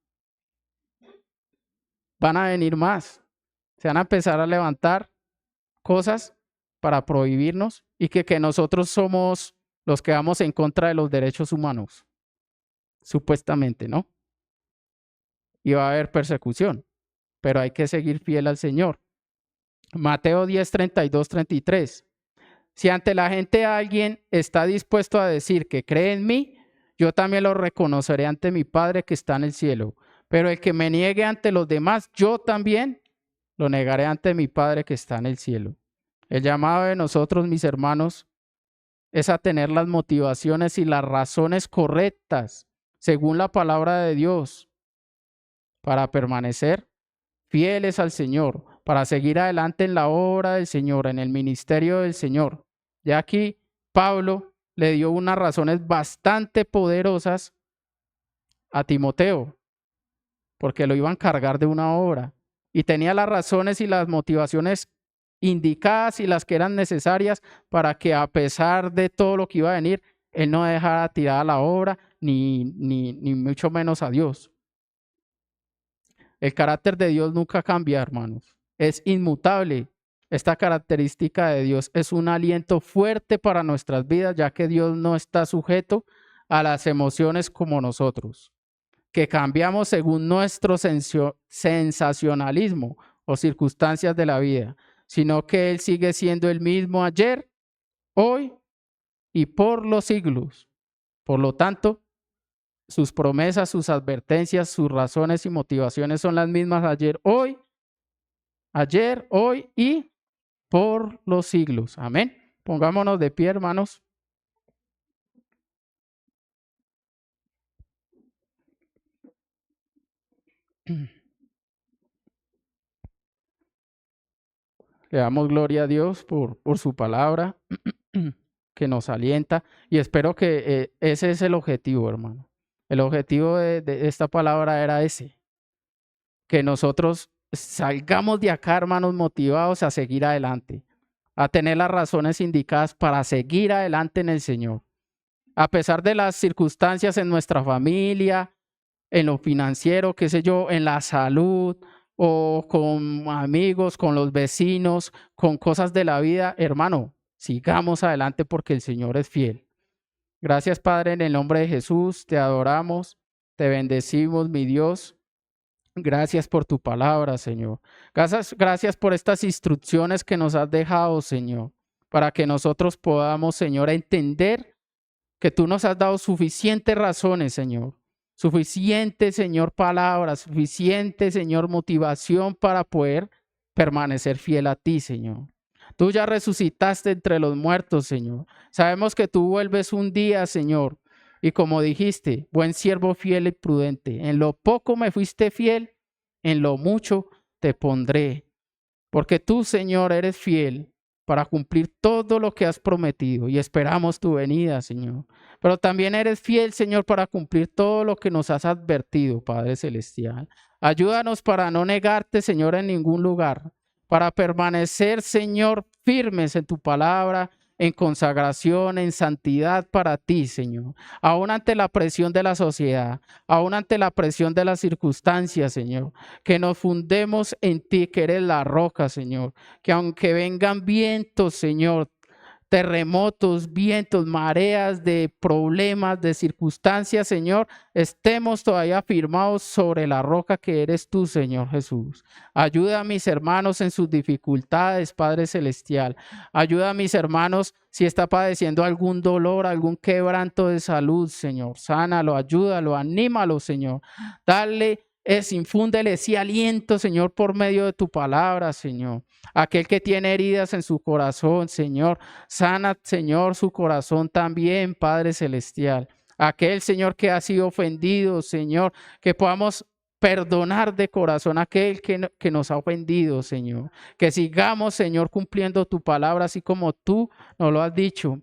Van a venir más. Se van a empezar a levantar cosas para prohibirnos y que nosotros somos los que vamos en contra de los derechos humanos, supuestamente, ¿no? Y va a haber persecución, pero hay que seguir fiel al Señor. Mateo 10:32-33. Si ante la gente alguien está dispuesto a decir que cree en mí, yo también lo reconoceré ante mi Padre que está en el cielo. Pero el que me niegue ante los demás, yo también lo negaré ante mi Padre que está en el cielo. El llamado de nosotros, mis hermanos, es a tener las motivaciones y las razones correctas, según la palabra de Dios, para permanecer fieles al Señor, para seguir adelante en la obra del Señor, en el ministerio del Señor. Ya aquí Pablo le dio unas razones bastante poderosas a Timoteo, porque lo iban a cargar de una obra. Y tenía las razones y las motivaciones indicadas y las que eran necesarias para que a pesar de todo lo que iba a venir, él no dejara tirada la obra, ni mucho menos a Dios. El carácter de Dios nunca cambia, hermanos. Es inmutable. Esta característica de Dios es un aliento fuerte para nuestras vidas, ya que Dios no está sujeto a las emociones como nosotros, que cambiamos según nuestro sensacionalismo o circunstancias de la vida, sino que Él sigue siendo el mismo ayer, hoy y por los siglos. Por lo tanto, sus promesas, sus advertencias, sus razones y motivaciones son las mismas ayer, hoy y por los siglos. Amén. Pongámonos de pie, hermanos. Le damos gloria a Dios por su palabra que nos alienta y espero que ese es el objetivo, hermano. El objetivo de esta palabra era ese, que nosotros salgamos de acá, hermanos, motivados a seguir adelante, a tener las razones indicadas para seguir adelante en el Señor. A pesar de las circunstancias en nuestra familia, en lo financiero, qué sé yo, en la salud o con amigos, con los vecinos, con cosas de la vida, hermano, sigamos adelante porque el Señor es fiel. Gracias, Padre, en el nombre de Jesús, te adoramos, te bendecimos, mi Dios. Gracias por tu palabra, Señor. Gracias por estas instrucciones que nos has dejado, Señor, para que nosotros podamos, Señor, entender que tú nos has dado suficientes razones, Señor. Suficiente, Señor, palabra, suficiente, Señor, motivación para poder permanecer fiel a ti, Señor. Tú ya resucitaste entre los muertos, Señor. Sabemos que tú vuelves un día, Señor. Y como dijiste, buen siervo fiel y prudente, en lo poco me fuiste fiel, en lo mucho te pondré. Porque tú, Señor, eres fiel para cumplir todo lo que has prometido y esperamos tu venida, Señor. Pero también eres fiel, Señor, para cumplir todo lo que nos has advertido, Padre Celestial. Ayúdanos para no negarte, Señor, en ningún lugar, para permanecer, Señor, firmes en tu palabra, en consagración, en santidad para ti, Señor. Aún ante la presión de la sociedad, aún ante la presión de las circunstancias, Señor, que nos fundemos en ti, que eres la roca, Señor, que aunque vengan vientos, Señor, terremotos, vientos, mareas de problemas, de circunstancias, Señor, estemos todavía firmados sobre la roca que eres tú, Señor Jesús. Ayuda a mis hermanos en sus dificultades, Padre Celestial. Ayuda a mis hermanos si está padeciendo algún dolor, algún quebranto de salud, Señor. Sánalo, ayúdalo, anímalo, Señor. Infúndele ese aliento, Señor, por medio de tu palabra, Señor. Aquel que tiene heridas en su corazón, Señor, sana, Señor, su corazón también, Padre Celestial. Aquel, Señor, que ha sido ofendido, Señor, que podamos perdonar de corazón a aquel que nos ha ofendido, Señor. Que sigamos, Señor, cumpliendo tu palabra, así como tú nos lo has dicho.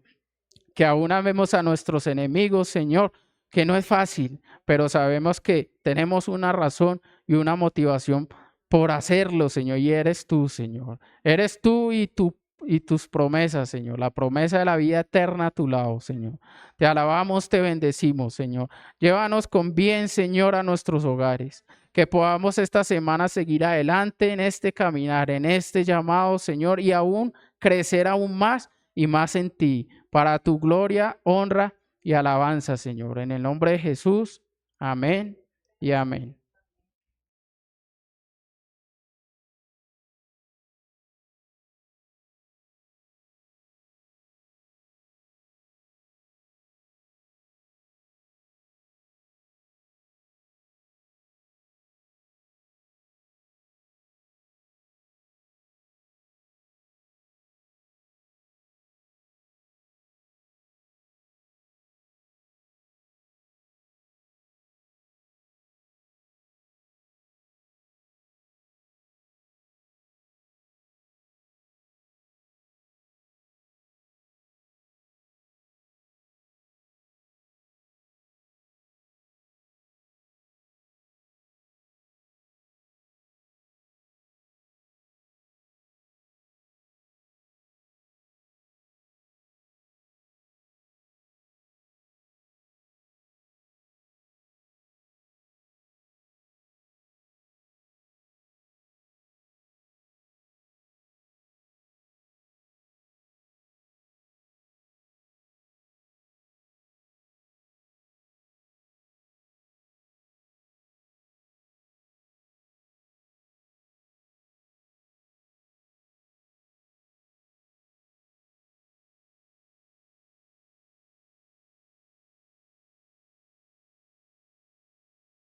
Que aún amemos a nuestros enemigos, Señor, que no es fácil, pero sabemos que tenemos una razón y una motivación por hacerlo, Señor, y eres tú, Señor. Eres tú y tus promesas, Señor, la promesa de la vida eterna a tu lado, Señor. Te alabamos, te bendecimos, Señor. Llévanos con bien, Señor, a nuestros hogares. Que podamos esta semana seguir adelante en este caminar, en este llamado, Señor, y aún crecer aún más y más en ti, para tu gloria, honra y alabanza, Señor. En el nombre de Jesús, amén y amén.